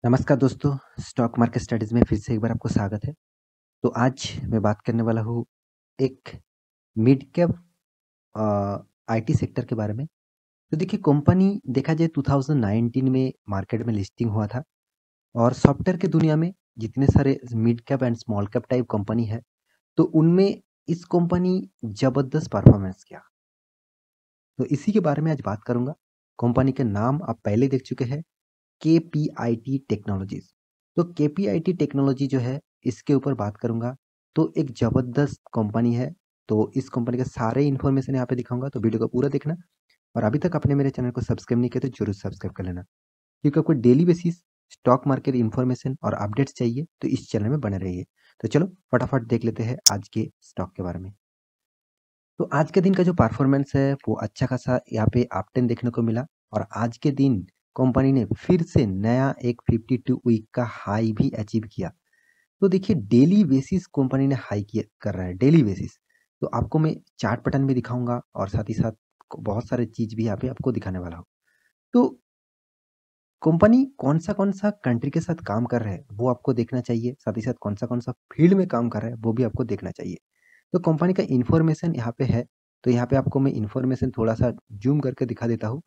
नमस्कार दोस्तों, stock market studies में फिर से एक बार आपको स्वागत है। तो आज मैं बात करने वाला हूँ एक मिड कैप आईटी सेक्टर के बारे में। तो देखिए कंपनी देखा जाए 2019 में मार्केट में लिस्टिंग हुआ था और सॉफ्टवेयर की दुनिया में जितने सारे mid cap and small cap type company है, तो उनमें इस कंपनी ज़बरदस्त परफॉर्मेंस किया। तो इसी के बारे में आज बात करूँगा। कंपनी के नाम आप पहले देख चुके हैं, केपीआईटी टेक्नोलॉजीज़। तो केपीआईटी टेक्नोलॉजी जो है, इसके ऊपर बात करूँगा। तो एक ज़बरदस्त कंपनी है। तो इस कंपनी के सारे इन्फॉर्मेशन यहाँ पे दिखाऊँगा, तो वीडियो को पूरा देखना। और अभी तक आपने मेरे चैनल को सब्सक्राइब नहीं किया तो ज़रूर सब्सक्राइब कर लेना, क्योंकि आपको daily basis stock market information और अपडेट्स चाहिए तो इस चैनल में बने रहिए। तो चलो फटाफट देख लेते हैं आज के स्टॉक के बारे में। तो आज के दिन का जो परफॉर्मेंस है वो अच्छा खासा यहाँ पे अपट्रेंड देखने को मिला और आज के दिन कंपनी ने फिर से नया एक 52 वीक का हाई भी अचीव किया। तो देखिए डेली बेसिस कंपनी ने हाई किया कर रहा है, डेली बेसिस। तो आपको मैं चार्ट पैटर्न भी दिखाऊंगा और साथ ही साथ बहुत सारे चीज भी यहाँ पे आपको दिखाने वाला हूँ। तो कंपनी कौन सा कंट्री के साथ काम कर रहा है वो आपको देखना चाहिए, साथ ही साथ कौन सा फील्ड में काम कर रहा है वो भी आपको देखना चाहिए। तो कंपनी का इन्फॉर्मेशन यहाँ पे है। तो यहाँ पे आपको मैं इन्फॉर्मेशन थोड़ा सा जूम करके दिखा देता हूँ।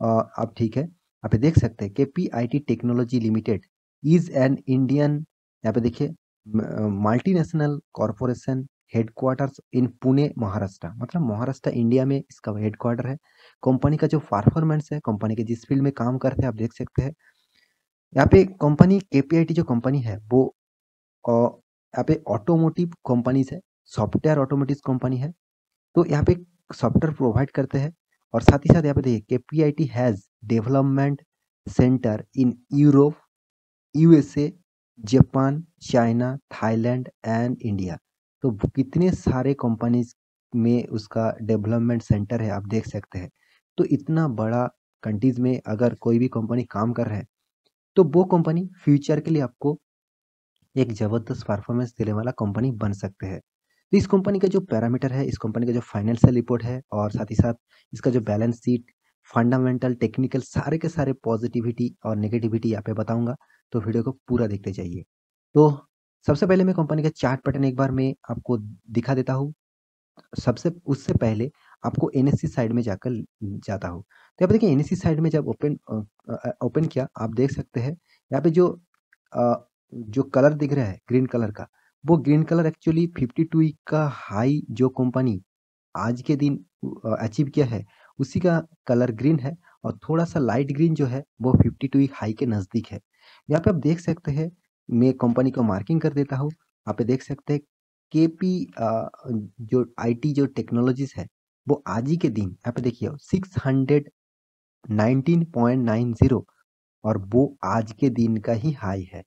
आप ठीक है, यहाँ पे देख सकते हैं KPIT technology limited is an Indian, यहाँ पे देखिए, मल्टीनेशनल कॉरपोरेशन हेडक्वार्टर्स इन पुणे महाराष्ट्र, मतलब महाराष्ट्र इंडिया में इसका हेडक्वार्टर है। कंपनी का जो परफॉर्मेंस है, कंपनी के जिस फील्ड में काम करते हैं आप देख सकते हैं। यहाँ पे कंपनी केपीआईटी जो कंपनी है वो यहाँ पे ऑटोमोटिव कंपनीज है, सॉफ्टवेयर ऑटोमोटिव कंपनी है। तो यहाँ पे सॉफ्टवेयर प्रोवाइड करते हैं और साथ ही साथ यहाँ पे देखिए KPIT has development centre in Europe, USA, Japan, China, Thailand and India. तो कितने सारे कंपनीज में उसका डेवलपमेंट सेंटर है आप देख सकते हैं। तो इतना बड़ा कंट्रीज में अगर कोई भी कंपनी काम कर रहा है तो वो कंपनी फ्यूचर के लिए आपको एक जबरदस्त परफॉर्मेंस देने वाला कंपनी बन सकते हैं। तो इस कंपनी का जो पैरामीटर है, इस कंपनी का जो फाइनेंशियल रिपोर्ट है और साथ ही साथ इसका जो बैलेंस शीट, फंडामेंटल, टेक्निकल, सारे के सारे पॉजिटिविटी और नेगेटिविटी यहाँ पे बताऊंगा। तो वीडियो को पूरा देखते जाइए। तो सबसे पहले मैं कंपनी का चार्ट पैटर्न एक बार मैं आपको दिखा देता हूँ। सबसे उससे पहले आपको एनएससी साइड में जाकर जाता हूँ। तो यहाँ पे देखिए एनएससी साइड में जब ओपन किया आप देख सकते हैं यहाँ पे जो कलर दिख रहा है ग्रीन कलर का, वो ग्रीन कलर एक्चुअली 52 वीक का हाई जो कंपनी आज के दिन अचीव किया है उसी का कलर ग्रीन है। और थोड़ा सा लाइट ग्रीन जो है वो 52 वीक हाई के नज़दीक है। यहाँ पे आप देख सकते हैं, मैं कंपनी को मार्किंग कर देता हूँ। यहाँ पे देख सकते हैं केपी जो आईटी जो टेक्नोलॉजीज है वो आज ही के दिन यहाँ पे देखिए 619.90 और वो आज के दिन का ही हाई है।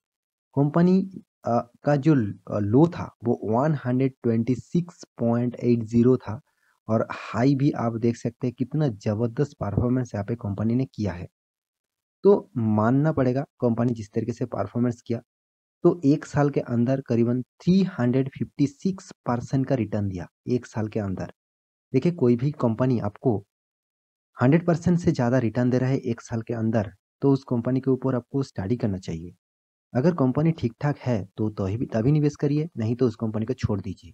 कंपनी का जो लो था वो 126.80 था और हाई भी आप देख सकते हैं कितना जबरदस्त परफॉर्मेंस यहाँ पे कंपनी ने किया है। तो मानना पड़ेगा कंपनी जिस तरीके से परफॉर्मेंस किया, तो एक साल के अंदर करीबन 356% का रिटर्न दिया एक साल के अंदर। देखिए कोई भी कंपनी आपको 100% से ज़्यादा रिटर्न दे रहा है एक साल के अंदर, तो उस कंपनी के ऊपर आपको स्टडी करना चाहिए। अगर कंपनी ठीक ठाक है तो तभी निवेश करिए, नहीं तो उस कंपनी को छोड़ दीजिए।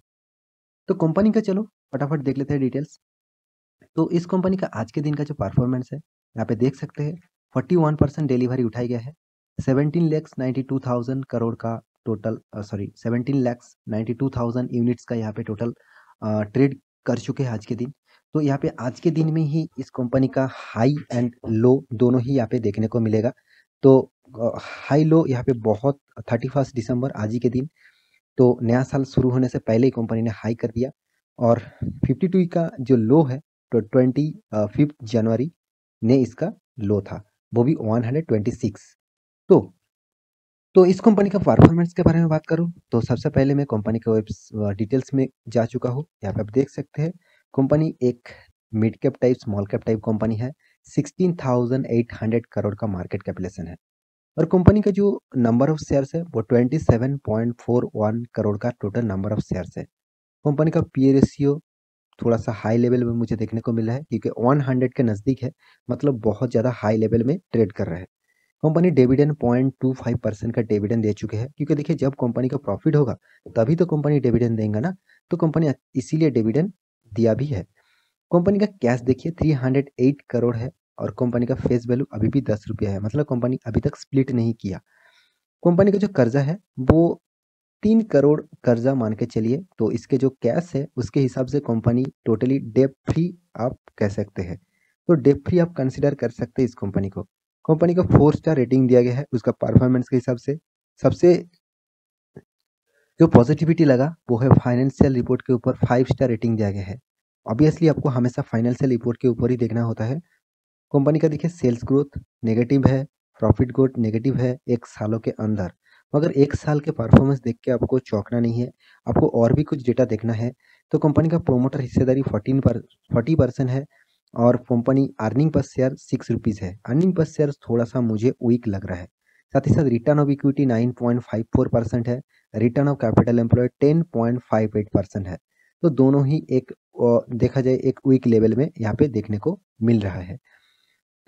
तो कंपनी का चलो फटाफट देख लेते हैं डिटेल्स। तो इस कंपनी का आज के दिन का जो परफॉर्मेंस है यहाँ पे देख सकते हैं 41% डिलीवरी उठाई गया है। 17,92,000 करोड़ का टोटल, सॉरी 17,92,000 यूनिट्स का यहाँ पे टोटल ट्रेड कर चुके हैं आज के दिन। तो यहाँ पे आज के दिन में ही इस कंपनी का हाई एंड लो दोनों ही यहाँ पे देखने को मिलेगा। तो हाई लो यहाँ पे बहुत 31 दिसंबर आज ही के दिन, तो नया साल शुरू होने से पहले ही कंपनी ने हाई कर दिया। और 52 का जो लो है तो 25 जनवरी ने इसका लो था, वो भी 126। तो तो इस कंपनी का परफॉर्मेंस के बारे में बात करूं तो सबसे पहले मैं कंपनी के वेब डिटेल्स में जा चुका हूं। यहाँ पे आप देख सकते हैं कंपनी एक mid cap type small cap type company है। 16,800 करोड़ का मार्केट कैपिटलाइजेशन है और कंपनी का जो नंबर ऑफ शेयर्स है वो 27.41 करोड़ का टोटल नंबर ऑफ शेयर्स है। कंपनी का पी रेशियो थोड़ा सा हाई लेवल में मुझे देखने को मिला है, क्योंकि 100 के नज़दीक है, मतलब बहुत ज़्यादा हाई लेवल में ट्रेड कर रहा है। कंपनी डिविडेंड 0.25% का डिविडेंड दे चुके हैं, क्योंकि देखिए जब कंपनी का प्रॉफिट होगा तभी तो कंपनी डिविडेंड देगा ना, तो कंपनी इसीलिए डिविडेंड दिया भी है। कंपनी का कैश देखिए 308 करोड़ है और कंपनी का फेस वैल्यू अभी भी 10 रुपया है, मतलब कंपनी अभी तक स्प्लिट नहीं किया। कंपनी का जो कर्जा है वो 3 करोड़ कर्जा मान के चलिए, तो इसके जो कैश है उसके हिसाब से कंपनी टोटली डेप फ्री आप कह सकते हैं। तो डेप फ्री आप कंसिडर कर सकते हैं इस कंपनी को। कंपनी को 4 स्टार रेटिंग दिया गया है उसका परफॉर्मेंस के हिसाब से। सबसे जो पॉजिटिविटी लगा वो है फाइनेंशियल रिपोर्ट के ऊपर 5 स्टार रेटिंग दिया गया है। ऑब्वियसली आपको हमेशा फाइनेंशियल रिपोर्ट के ऊपर ही देखना होता है। कंपनी का देखिए सेल्स ग्रोथ नेगेटिव है, प्रॉफिट ग्रोथ नेगेटिव है 1 सालों के अंदर। मगर 1 साल के परफॉर्मेंस देख के आपको चौंकना नहीं है, आपको और भी कुछ डेटा देखना है। तो कंपनी का प्रोमोटर हिस्सेदारी 40% है और company earning per share 6 rupees है। अर्निंग पर शेयर थोड़ा सा मुझे वीक लग रहा है। साथ ही साथ रिटर्न ऑफ इक्विटी 9.54% है, रिटर्न ऑफ कैपिटल एम्प्लॉयड 10.58% है। तो दोनों ही एक देखा जाए एक वीक लेवल में यहाँ पे देखने को मिल रहा है।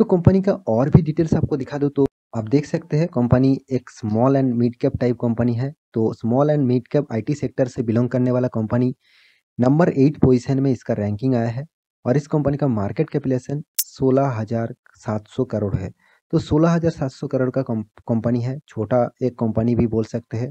तो कंपनी का और भी डिटेल्स आपको दिखा दूं तो आप देख सकते हैं कंपनी एक small and mid cap type company है। तो small and mid cap IT sector से बिलोंग करने वाला कंपनी नंबर 8 पोजीशन में इसका रैंकिंग आया है और इस कंपनी का मार्केट कैपिटलाइजेशन 16,700 करोड़ है। तो 16,700 करोड़ का कंपनी है, छोटा एक कंपनी भी बोल सकते हैं।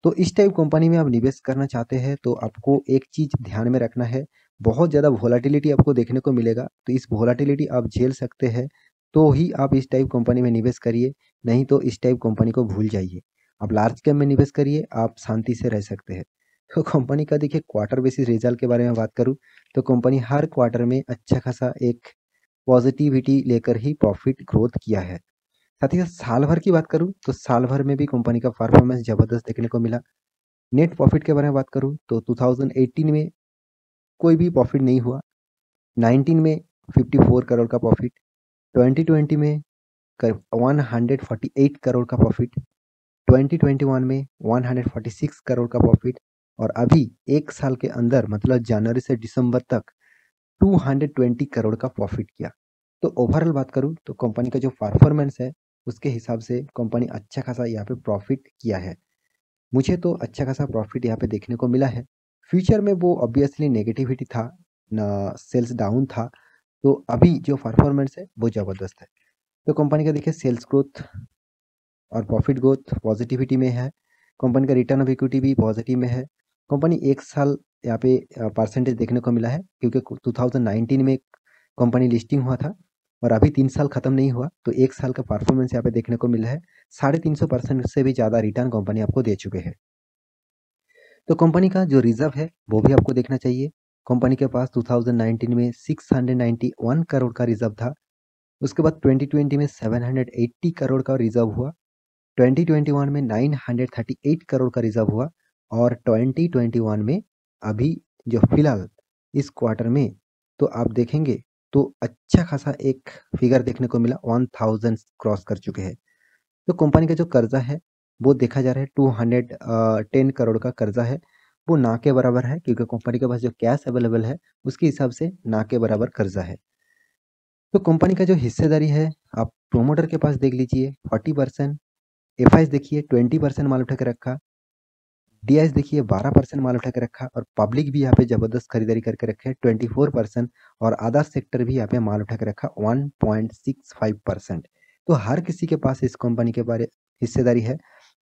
तो इस टाइप कंपनी में आप निवेश करना चाहते हैं तो आपको एक चीज ध्यान में रखना है, बहुत ज़्यादा वोलाटिलिटी आपको देखने को मिलेगा। तो इस वोलाटिलिटी आप झेल सकते हैं तो ही आप इस टाइप कंपनी में निवेश करिए, नहीं तो इस टाइप कंपनी को भूल जाइए। आप लार्ज कैप में निवेश करिए, आप शांति से रह सकते हैं। तो कंपनी का देखिए क्वार्टर बेसिस रिजल्ट के बारे में बात करूं तो कंपनी हर क्वार्टर में अच्छा खासा एक पॉजिटिविटी लेकर ही प्रॉफिट ग्रोथ किया है। साथ ही साथ साल भर की बात करूं तो साल भर में भी कंपनी का परफॉर्मेंस जबरदस्त देखने को मिला। नेट प्रॉफिट के बारे में बात करूं तो 2018 में कोई भी प्रॉफिट नहीं हुआ, 19 में 54 करोड़ का प्रॉफिट, 2020 में 148 करोड़ का प्रॉफिट, 2021 में 146 करोड़ का प्रॉफिट और अभी एक साल के अंदर मतलब जनवरी से दिसंबर तक 220 करोड़ का प्रॉफिट किया। तो ओवरऑल बात करूं तो कंपनी का जो परफॉर्मेंस है उसके हिसाब से कंपनी अच्छा खासा यहाँ पे प्रॉफिट किया है। मुझे तो अच्छा खासा प्रॉफिट यहाँ पे देखने को मिला है। फ्यूचर में वो ऑब्वियसली नेगेटिविटी था ना, सेल्स डाउन था। तो अभी जो परफॉर्मेंस है वो ज़बरदस्त है। तो कंपनी का देखिए सेल्स ग्रोथ और प्रॉफिट ग्रोथ पॉजिटिविटी में है। कंपनी का रिटर्न ऑफ इक्विटी भी पॉजिटिव में है। कंपनी एक साल यहाँ पे परसेंटेज देखने को मिला है, क्योंकि 2019 में कंपनी लिस्टिंग हुआ था और अभी 3 साल खत्म नहीं हुआ, तो एक साल का परफॉर्मेंस यहाँ पे देखने को मिला है। 350% से भी ज़्यादा रिटर्न कंपनी आपको दे चुके हैं। तो कंपनी का जो रिजर्व है वो भी आपको देखना चाहिए। कंपनी के पास 2019 में 691 करोड़ का रिजर्व था। उसके बाद 2020 में 780 करोड़ का रिजर्व हुआ, 2021 में 938 करोड़ का रिजर्व हुआ और 2021 में अभी जो फिलहाल इस क्वार्टर में तो आप देखेंगे तो अच्छा खासा एक फिगर देखने को मिला, 1000 क्रॉस कर चुके हैं। तो कंपनी का जो कर्जा है वो देखा जा रहा है 210 करोड़ का कर्जा है। वो ना के बराबर है, क्योंकि कंपनी के पास जो कैश अवेलेबल है उसके हिसाब से ना के बराबर कर्जा है। तो कंपनी का जो हिस्सेदारी है आप प्रोमोटर के पास देख लीजिए 40%, एफआईएस देखिए 20% माल उठा के रखा, डीआईएस देखिए 12% माल उठा के रखा और पब्लिक भी यहाँ पे जबरदस्त खरीदारी करके रखे 24% और आधा सेक्टर भी यहाँ पे माल उठा के रखा 1.65%। तो हर किसी के पास इस कंपनी के बारे हिस्सेदारी है।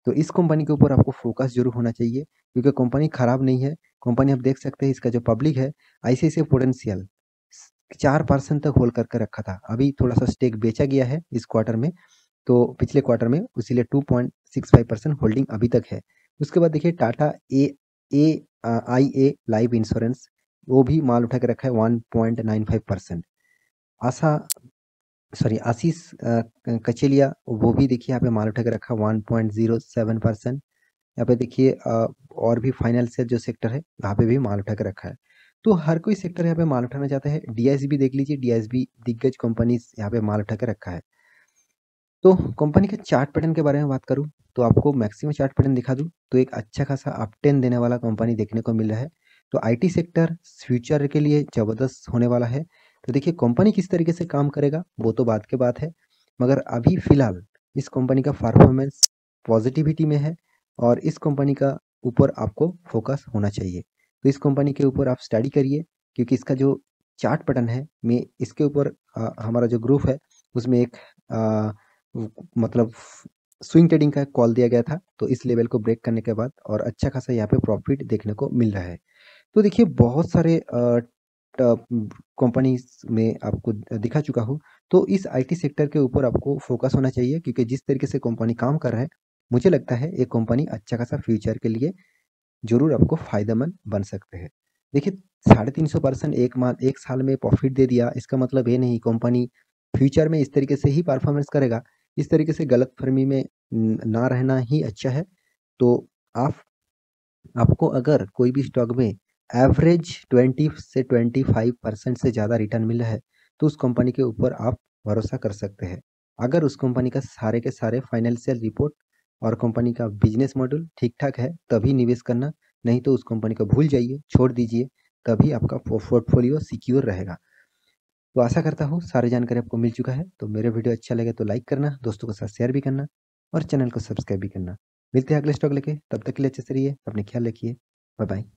तो इस कंपनी के ऊपर आपको फोकस जरूर होना चाहिए, क्योंकि कंपनी खराब नहीं है। कंपनी आप देख सकते हैं इसका जो पब्लिक है आईसीआईसीआई पोटेंशियल 4% तक होल्ड करके रखा था, अभी थोड़ा सा स्टेक बेचा गया है इस क्वार्टर में, तो पिछले क्वार्टर में, इसीलिए 2.65% होल्डिंग अभी तक है। उसके बाद देखिए टाटा ए आई ए लाइफ इंश्योरेंस, वो भी माल उठा के रखा है 1.95%। आशीष कचेलिया, वो भी देखिए यहाँ पे माल उठा के रखा 1.07%। यहाँ पे देखिए और भी फाइनेंशियल जो सेक्टर है यहाँ पे भी माल उठा के रखा है। तो हर कोई सेक्टर यहाँ पे माल उठाना चाहता है। डीआईएस भी देख लीजिए, डीआईएस भी दिग्गज कंपनी यहाँ पे माल उठा के रखा है। तो कंपनी के चार्ट पैटर्न के बारे में बात करूं तो आपको मैक्सिमम चार्ट पैटर्न दिखा दूं तो एक अच्छा खासा अपटेन देने वाला कंपनी देखने को मिल रहा है। तो आईटी सेक्टर फ्यूचर के लिए ज़बरदस्त होने वाला है। तो देखिए कंपनी किस तरीके से काम करेगा वो तो बात के बात है, मगर अभी फिलहाल इस कंपनी का परफॉर्मेंस पॉजिटिविटी में है और इस कंपनी का ऊपर आपको फोकस होना चाहिए। तो इस कंपनी के ऊपर आप स्टडी करिए, क्योंकि इसका जो चार्ट पैटर्न है, मैं इसके ऊपर हमारा जो ग्रुप है उसमें एक मतलब स्विंग ट्रेडिंग का कॉल दिया गया था, तो इस लेवल को ब्रेक करने के बाद और अच्छा खासा यहाँ पे प्रॉफिट देखने को मिल रहा है। तो देखिए बहुत सारे कंपनीज में आपको दिखा चुका हूँ। तो इस आईटी सेक्टर के ऊपर आपको फोकस होना चाहिए, क्योंकि जिस तरीके से कंपनी काम कर रहा है, मुझे लगता है ये कंपनी अच्छा खासा फ्यूचर के लिए जरूर आपको फायदेमंद बन सकते हैं। देखिए 350% एक साल में प्रॉफिट दे दिया, इसका मतलब ये नहीं कंपनी फ्यूचर में इस तरीके से ही परफॉर्मेंस करेगा। इस तरीके से गलतफहमी में ना रहना ही अच्छा है। तो आप आपको अगर कोई भी स्टॉक में एवरेज 20 से 25% से ज़्यादा रिटर्न मिल रहा है, तो उस कंपनी के ऊपर आप भरोसा कर सकते हैं। अगर उस कंपनी का सारे के सारे फाइनेंशियल रिपोर्ट और कंपनी का बिजनेस मॉडल ठीक ठाक है, तभी निवेश करना, नहीं तो उस कंपनी को भूल जाइए, छोड़ दीजिए, तभी आपका पोर्टफोलियो सिक्योर रहेगा। तो आशा करता हूँ सारी जानकारी आपको मिल चुका है। तो मेरे वीडियो अच्छा लगे तो लाइक करना, दोस्तों के साथ शेयर भी करना और चैनल को सब्सक्राइब भी करना। मिलते हैं अगले स्टॉक लेके, तब तक के लिए अच्छे से रहिए, अपने ख्याल रखिए। Bye bye.